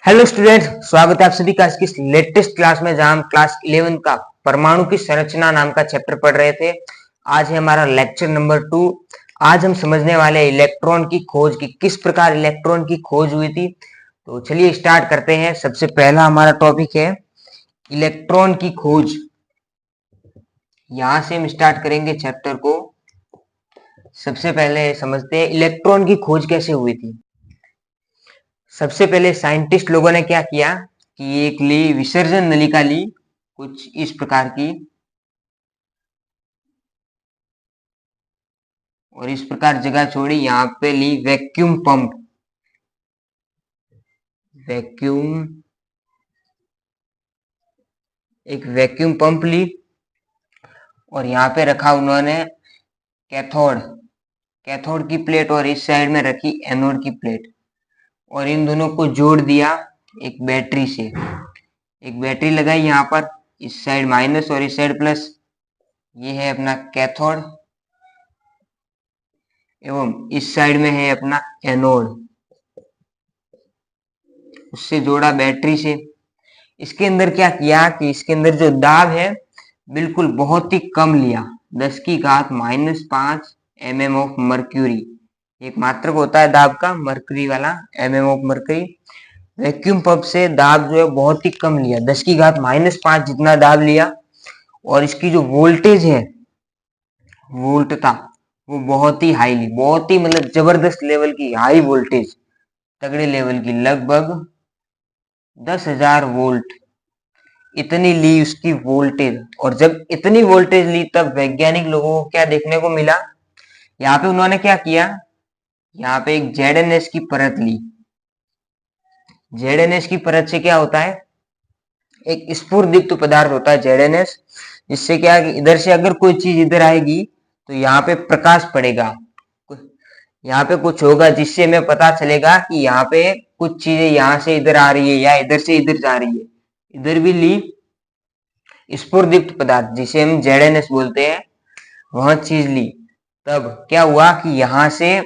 Hello student, स्वागत है आप सभी का इसकी लेटेस्ट क्लास में, जहां हम क्लास 11 का परमाणु की संरचना नाम का चैप्टर पढ़ रहे थे। आज है हमारा लेक्चर नंबर 2। आज हम समझने वाले हैं इलेक्ट्रॉन की खोज की, किस प्रकार इलेक्ट्रॉन की खोज हुई थी। तो चलिए स्टार्ट करते हैं। सबसे पहला हमारा टॉपिक है इलेक्ट्रॉन की खोज। यहां से हम स्टार्ट करेंगे चैप्टर को। सबसे पहले समझते हैं इलेक्ट्रॉन की खोज कैसे हुई थी। सबसे पहले साइंटिस्ट लोगों ने क्या किया कि एक ली विसर्जन नलिका ली, कुछ इस प्रकार की, और इस प्रकार जगह छोड़ी। यहाँ पे ली वैक्यूम पंप, एक वैक्यूम पंप ली, और यहाँ पे रखा उन्होंने कैथोड की प्लेट, और इस साइड में रखी एनोड की प्लेट, और इन दोनों को जोड़ दिया एक बैटरी से। एक बैटरी लगाई यहाँ पर, इस साइड माइनस और इस साइड प्लस। ये है अपना कैथोड, एवं इस साइड में है अपना एनोड, उससे जोड़ा बैटरी से। इसके अंदर क्या किया कि इसके अंदर जो दाब है बिल्कुल बहुत ही कम लिया, 10 की घात -5 mm ऑफ मर्क्यूरी। एक मात्रक होता है दाब का, मर्क्यूरी वाला, mm of mercury. Vacuum pump से दाब जो है बहुत ही कम लिया, 10 की घात -5 जितना दाब लिया। और इसकी जो वोल्टेज है, वोल्टता, वो बहुत ही हाई ली, बहुत ही मतलब जबरदस्त लेवल की हाई वोल्टेज, तगड़े लेवल की, लगभग 10,000 वोल्ट इतनी ली उसकी वोल्टेज। और जब इतनी वोल्टेज ली तब वैज्ञानिक लोगों को क्या देखने को मिला, यहाँ पे उन्होंने क्या किया, यहाँ पे एक ZnS की परत ली। ZnS की परत से क्या होता है, एक स्फुरदीप्त पदार्थ होता है ZnS, जिससे क्या है कि इधर से अगर कोई चीज इधर आएगी तो यहाँ पे प्रकाश पड़ेगा, यहाँ पे कुछ होगा जिससे हमें पता चलेगा कि यहाँ पे कुछ चीजें यहाँ से इधर आ रही है या इधर से इधर जा रही है। इधर भी ली स्फुरदीप्त पदार्थ, जिसे हम ZnS बोलते हैं, वह चीज ली। तब क्या हुआ कि यहाँ से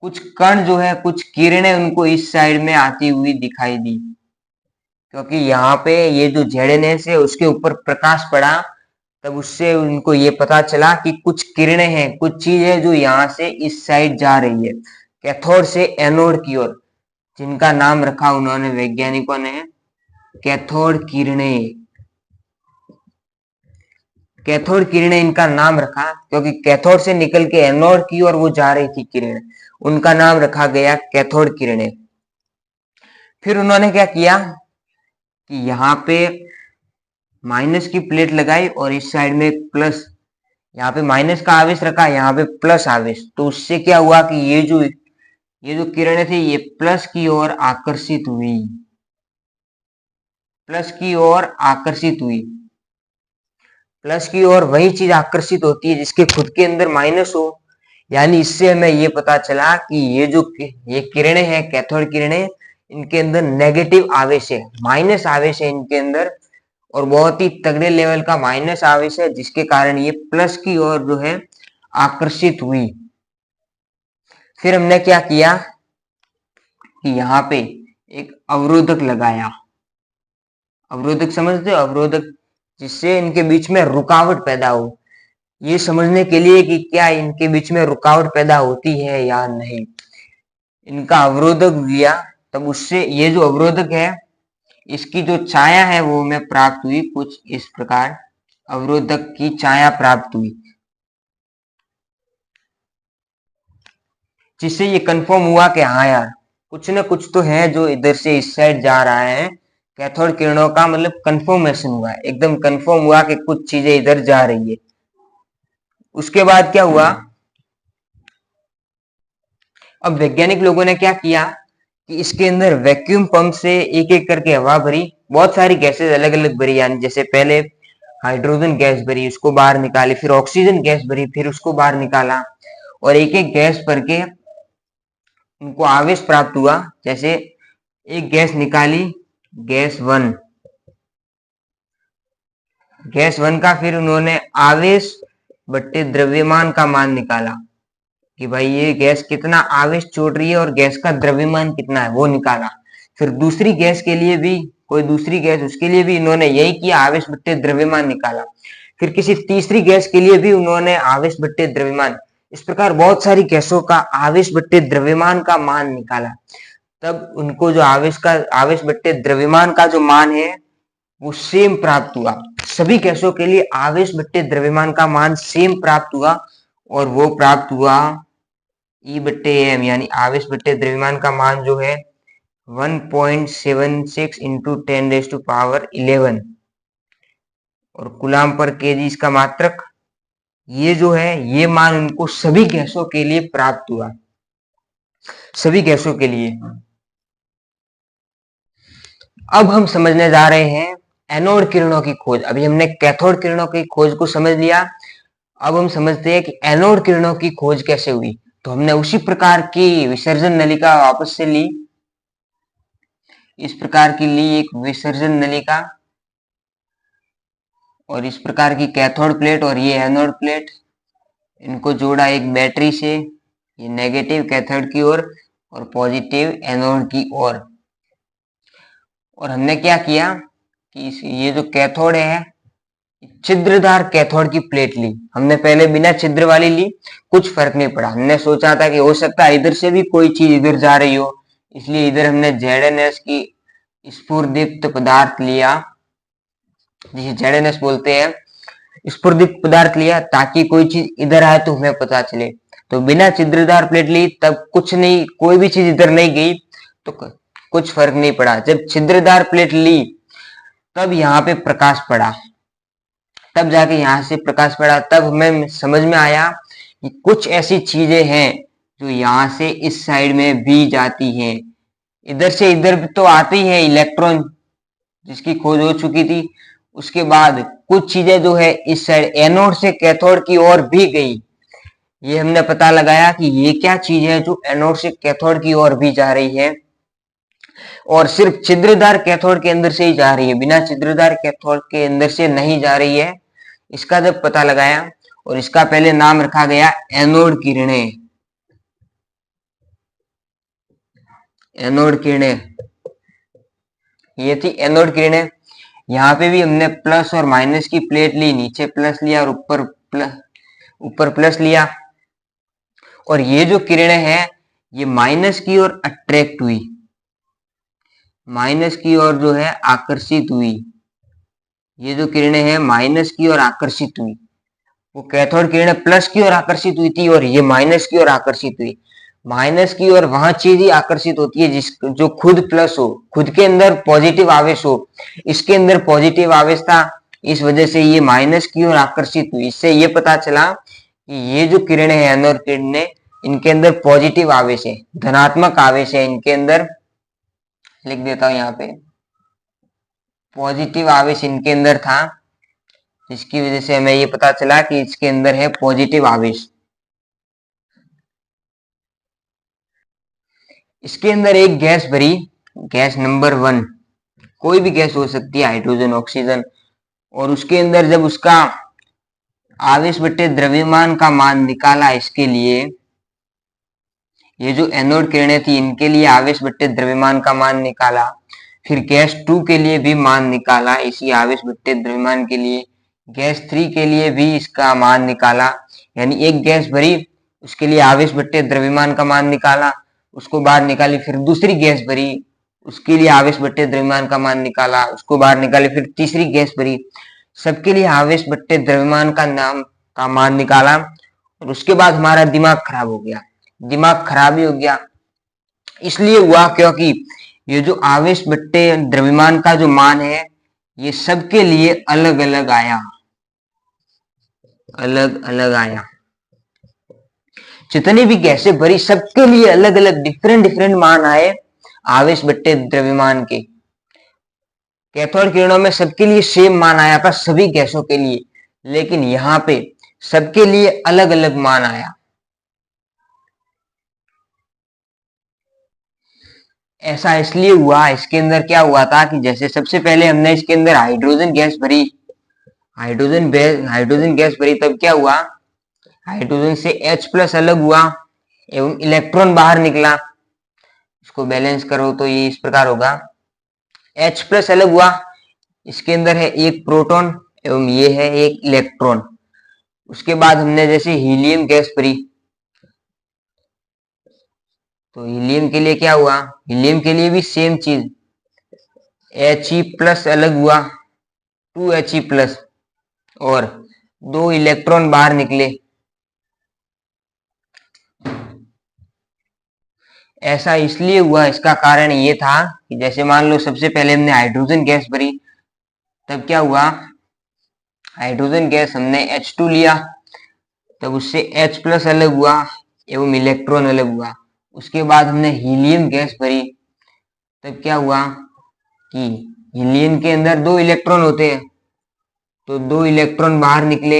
कुछ कण जो है, कुछ किरणें उनको इस साइड में आती हुई दिखाई दी, क्योंकि यहाँ पे ये जो ZnS है उसके ऊपर प्रकाश पड़ा। तब उससे उनको ये पता चला कि कुछ किरणें हैं, कुछ चीजें जो यहाँ से इस साइड जा रही है, कैथोड से एनोड की ओर, जिनका नाम रखा उन्होंने, वैज्ञानिकों ने, कैथोड किरणें। कैथोड किरणें इनका नाम रखा, क्योंकि कैथोड से निकल के एनोड की ओर वो जा रही थी किरणें, उनका नाम रखा गया कैथोड किरणें। फिर उन्होंने क्या किया कि यहाँ पे माइनस की प्लेट लगाई, और इस साइड में प्लस, यहाँ पे माइनस का आवेश रखा, यहाँ पे प्लस आवेश। तो उससे क्या हुआ कि ये जो किरणें थी ये प्लस की ओर आकर्षित हुई, प्लस की ओर आकर्षित हुई। प्लस की ओर वही चीज आकर्षित होती है जिसके खुद के अंदर माइनस हो। यानी इससे हमें ये पता चला कि ये किरणें हैं, कैथोड किरणें, इनके अंदर नेगेटिव आवेश है, माइनस आवेश है इनके अंदर, और बहुत ही तगड़े लेवल का माइनस आवेश है, जिसके कारण ये प्लस की ओर जो है आकर्षित हुई। फिर हमने क्या किया कि यहाँ पे एक अवरोधक लगाया। अवरोधक समझते हो, अवरोधक, जिससे इनके बीच में रुकावट पैदा हो। ये समझने के लिए कि क्या इनके बीच में रुकावट पैदा होती है या नहीं, इनका अवरोधक दिया। तब उससे ये जो अवरोधक है, इसकी जो छाया है वो हमें प्राप्त हुई, कुछ इस प्रकार अवरोधक की छाया प्राप्त हुई, जिससे ये कंफर्म हुआ कि हाँ यार, कुछ न कुछ तो है जो इधर से इस साइड जा रहा है। कैथोड किरणों का मतलब कंफर्मेशन हुआ, एकदम कंफर्म हुआ कि कुछ चीजें इधर जा रही है। उसके बाद क्या हुआ, अब वैज्ञानिक लोगों ने क्या किया कि इसके अंदर वैक्यूम पंप से एक एक करके हवा भरी, बहुत सारी गैसेस अलग अलग भरी। यानी जैसे पहले हाइड्रोजन गैस भरी, उसको बाहर निकाली, फिर ऑक्सीजन गैस भरी, फिर उसको बाहर निकाला, और एक एक गैस भर के उनको आवेश प्राप्त हुआ। जैसे एक गैस निकाली, गैस वन, गैस वन का फिर उन्होंने आवेश बट्टे द्रव्यमान का मान निकाला कि भाई ये गैस कितना आवेश छोड़ रही है और गैस का द्रव्यमान कितना है, वो निकाला। फिर दूसरी गैस के लिए भी, कोई दूसरी गैस, उसके लिए भी इन्होंने यही किया, आवेश बट्टे द्रव्यमान निकाला। फिर किसी तीसरी गैस के लिए भी उन्होंने आवेश बट्टे द्रव्यमान, इस प्रकार बहुत सारी गैसों का आवेश बट्टे द्रव्यमान का मान निकाला। तब उनको जो आवेश बट्टे द्रव्यमान का जो मान है वो सेम प्राप्त हुआ। सभी गैसों के लिए आवेश बट्टे द्रव्यमान का मान सेम प्राप्त हुआ, और वो प्राप्त हुआ E बट्टे एम, यानी आवेश बट्टे द्रव्यमान का मान जो है 1.76 इंटू 10⁻11, और कूलाम पर केजी इसका मात्रक। ये जो है ये मान उनको सभी गैसों के लिए प्राप्त हुआ, सभी गैसों के लिए। अब हम समझने जा रहे हैं एनोड किरणों की खोज। अभी हमने कैथोड किरणों की खोज को समझ लिया, अब हम समझते हैं कि एनोड किरणों की खोज कैसे हुई। तो हमने उसी प्रकार की विसर्जन नलिका वापस से ली, इस प्रकार की ली एक विसर्जन नलिका, और इस प्रकार की कैथोड प्लेट और ये एनोड प्लेट, इनको जोड़ा एक बैटरी से, ये नेगेटिव कैथोड की ओर और पॉजिटिव एनोड की ओर। और हमने क्या किया कि ये जो कैथोड है, छिद्रदार कैथोड की प्लेट ली हमने, पहले बिना छिद्र वाली ली, कुछ फर्क नहीं पड़ा। हमने सोचा था कि हो सकता है इधर से भी कोई चीज इधर जा रही हो, इसलिए इधर हमने ZnS की स्फुरदीप्त पदार्थ लिया, जिसे ZnS बोलते हैं, स्फुरदीप्त पदार्थ लिया, ताकि कोई चीज इधर आए तो हमें पता चले। तो बिना छिद्रदार प्लेट ली तब कुछ नहीं, कोई भी चीज इधर नहीं गई तो कुछ फर्क नहीं पड़ा। जब छिद्रदार प्लेट ली तब यहाँ पे प्रकाश पड़ा, तब जाके यहाँ से प्रकाश पड़ा, तब हमें समझ में आया कि कुछ ऐसी चीजें हैं जो यहाँ से इस साइड में भी जाती हैं। इधर से इधर तो आती है इलेक्ट्रॉन, जिसकी खोज हो चुकी थी। उसके बाद कुछ चीजें जो है इस साइड एनोड से कैथोड की ओर भी गई। ये हमने पता लगाया कि ये क्या चीज है जो एनोड से कैथोड की ओर भी जा रही है, और सिर्फ छिद्रदार कैथोड के अंदर से ही जा रही है, बिना छिद्रदार कैथोड के अंदर से नहीं जा रही है। इसका जब पता लगाया, और इसका पहले नाम रखा गया एनोड किरणें। एनोड किरणें, ये थी एनोड किरणें। यहाँ पे भी हमने प्लस और माइनस की प्लेट ली, नीचे प्लस लिया और ऊपर प्लस लिया। और ये जो किरणें हैं ये माइनस की ओर अट्रैक्ट हुई, माइनस की ओर जो है आकर्षित हुई। ये जो किरणें हैं माइनस की ओर आकर्षित हुई। वो कैथोड किरणें प्लस की ओर आकर्षित हुई थी और ये माइनस की ओर आकर्षित हुई। माइनस की ओर वहां चीज ही आकर्षित होती है जो खुद प्लस हो, खुद के अंदर पॉजिटिव आवेश हो। इसके अंदर पॉजिटिव आवेश था, इस वजह से ये माइनस की ओर आकर्षित हुई। इससे ये पता चला कि ये जो किरणें हैं एनोड किरणें, इनके अंदर पॉजिटिव आवेश है, धनात्मक आवेश है इनके अंदर। लिख देता हूं यहाँ पे, पॉजिटिव आवेश इनके अंदर था, जिसकी वजह से हमें ये पता चला कि इसके अंदर है पॉजिटिव आवेश। इसके अंदर एक गैस भरी, गैस नंबर 1, कोई भी गैस हो सकती है, हाइड्रोजन, ऑक्सीजन, और उसके अंदर जब उसका आवेश बट्टे द्रव्यमान का मान निकाला, इसके लिए ये जो एनोड किरणें थी इनके लिए आवेश बट्टे द्रव्यमान का मान निकाला। फिर गैस 2 के लिए भी मान निकाला इसी आवेश बट्टे द्रव्यमान के लिए। गैस 3 के लिए भी इसका मान निकाला, यानी एक गैस भरी, उसके लिए आवेश बट्टे द्रव्यमान का मान निकाला, उसको बाहर निकाली। फिर दूसरी गैस भरी, उसके लिए आवेश बट्टे द्रव्यमान का मान निकाला, उसको बाहर निकाली। फिर तीसरी गैस भरी, सबके लिए आवेश बट्टे द्रव्यमान का मान निकाला। और उसके बाद हमारा दिमाग खराब हो गया, दिमाग खराब ही हो गया। इसलिए हुआ क्योंकि ये जो आवेश बट्टे द्रव्यमान का जो मान है ये सबके लिए अलग अलग आया, अलग अलग आया। जितनी भी गैसें भरी सबके लिए अलग अलग डिफरेंट मान आए आवेश बट्टे द्रव्यमान के। कैथोड किरणों में सबके लिए सेम मान आया था सभी गैसों के लिए, लेकिन यहाँ पे सबके लिए अलग अलग मान आया। ऐसा इसलिए हुआ, इसके अंदर क्या हुआ था कि जैसे सबसे पहले हमने इसके अंदर हाइड्रोजन गैस भरी, हाइड्रोजन गैस भरी, तब क्या हुआ, हाइड्रोजन से H+ अलग हुआ एवं इलेक्ट्रॉन बाहर निकला। इसको बैलेंस करो तो ये इस प्रकार होगा, H प्लस अलग हुआ, इसके अंदर है एक प्रोटॉन एवं ये है एक इलेक्ट्रॉन। उसके बाद हमने जैसे हीलियम गैस भरी, तो हीलियम के लिए क्या हुआ, हीलियम के लिए भी सेम चीज, He प्लस अलग हुआ, 2He प्लस, और 2 इलेक्ट्रॉन बाहर निकले। ऐसा इसलिए हुआ, इसका कारण ये था कि जैसे मान लो सबसे पहले हमने हाइड्रोजन गैस भरी, तब क्या हुआ, हाइड्रोजन गैस हमने H2 लिया, तब उससे H प्लस अलग हुआ एवं इलेक्ट्रॉन अलग हुआ। उसके बाद हमने हीलियम गैस भरी, तब क्या हुआ कि हीलियम के अंदर 2 इलेक्ट्रॉन होते हैं, तो 2 इलेक्ट्रॉन बाहर निकले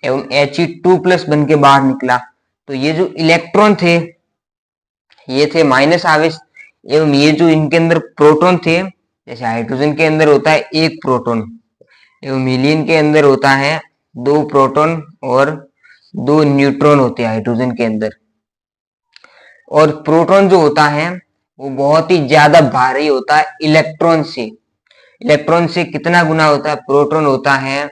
एवं He2 प्लस बन के बाहर निकला। तो ये जो इलेक्ट्रॉन थे ये थे माइनस आवेश, एवं ये जो इनके अंदर प्रोटॉन थे, जैसे हाइड्रोजन के अंदर होता है एक प्रोटॉन एवं हीलियम के अंदर होता है 2 प्रोटॉन और 2 न्यूट्रॉन होते हैं हाइड्रोजन के अंदर। और प्रोटॉन जो होता है वो बहुत ही ज्यादा भारी होता है इलेक्ट्रॉन से। इलेक्ट्रॉन से कितना गुना होता है, प्रोटॉन होता है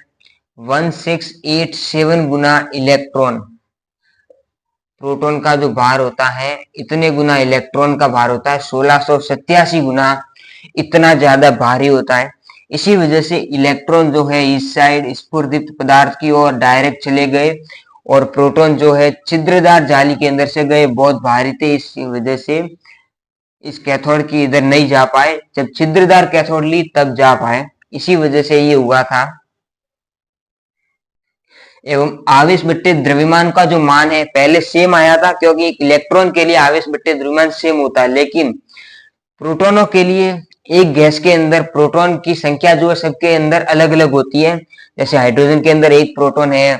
1687 गुना इलेक्ट्रॉन। प्रोटॉन का जो भार होता है इतने गुना इलेक्ट्रॉन का भार होता है, 1687 गुना, इतना ज्यादा भारी होता है। इसी वजह से इलेक्ट्रॉन जो है इस साइड स्फुरदीप्त पदार्थ की ओर डायरेक्ट चले गए, और प्रोटॉन जो है छिद्रदार जाली के अंदर से गए, बहुत भारी थे, इस वजह से इस कैथोड की इधर नहीं जा पाए, जब छिद्रदार कैथोड ली तब जा पाए, इसी वजह से ये हुआ था। एवं आवेश बट्टे द्रव्यमान का जो मान है पहले सेम आया था, क्योंकि एक इलेक्ट्रॉन के लिए आवेश बट्टे द्रव्यमान सेम होता है, लेकिन प्रोटॉनों के लिए एक गैस के अंदर प्रोटॉन की संख्या जो है सबके अंदर अलग अलग होती है। जैसे हाइड्रोजन के अंदर एक प्रोटॉन है,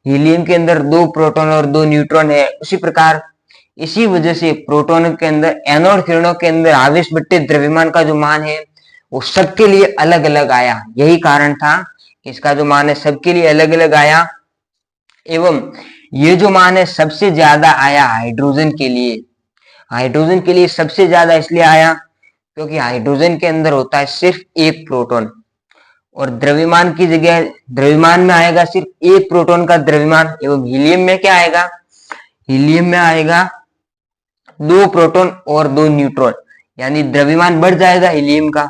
हीलियम के अंदर 2 प्रोटॉन और 2 न्यूट्रॉन है, उसी प्रकार इसी वजह से प्रोटॉन के अंदर एनोड किरणों के अंदर आवेश बट्टे द्रव्यमान का जो मान है वो सबके लिए अलग अलग आया। यही कारण था इसका जो मान है सबके लिए अलग अलग आया, एवं ये जो मान है सबसे ज्यादा आया हाइड्रोजन के लिए। हाइड्रोजन के लिए सबसे ज्यादा इसलिए आया क्योंकि हाइड्रोजन के अंदर होता है सिर्फ एक प्रोटॉन, और द्रव्यमान की जगह द्रव्यमान में आएगा सिर्फ एक प्रोटॉन का द्रव्यमान, एवं हीलियम में क्या आएगा, हीलियम में आएगा 2 प्रोटॉन और 2 न्यूट्रॉन, यानी द्रव्यमान बढ़ जाएगा हीलियम का,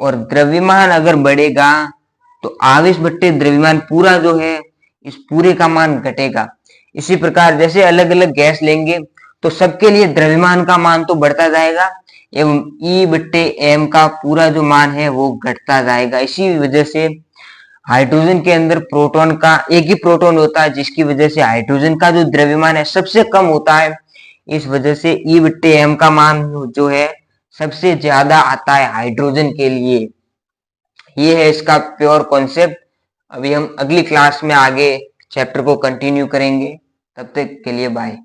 और द्रव्यमान अगर बढ़ेगा तो आवेश बट्टे द्रव्यमान पूरा जो है इस पूरे का मान घटेगा। इसी प्रकार जैसे अलग अलग गैस लेंगे तो सबके लिए द्रव्यमान का मान तो बढ़ता जाएगा, एवं E बट्टे m का पूरा जो मान है वो घटता जाएगा। इसी वजह से हाइड्रोजन के अंदर प्रोटॉन का एक ही प्रोटॉन होता है, जिसकी वजह से हाइड्रोजन का जो द्रव्यमान है सबसे कम होता है। इस वजह से E बट्टे m का मान जो है सबसे ज्यादा आता है हाइड्रोजन के लिए। ये है इसका प्योर कॉन्सेप्ट। अभी हम अगली क्लास में आगे चैप्टर को कंटिन्यू करेंगे, तब तक के लिए बाय।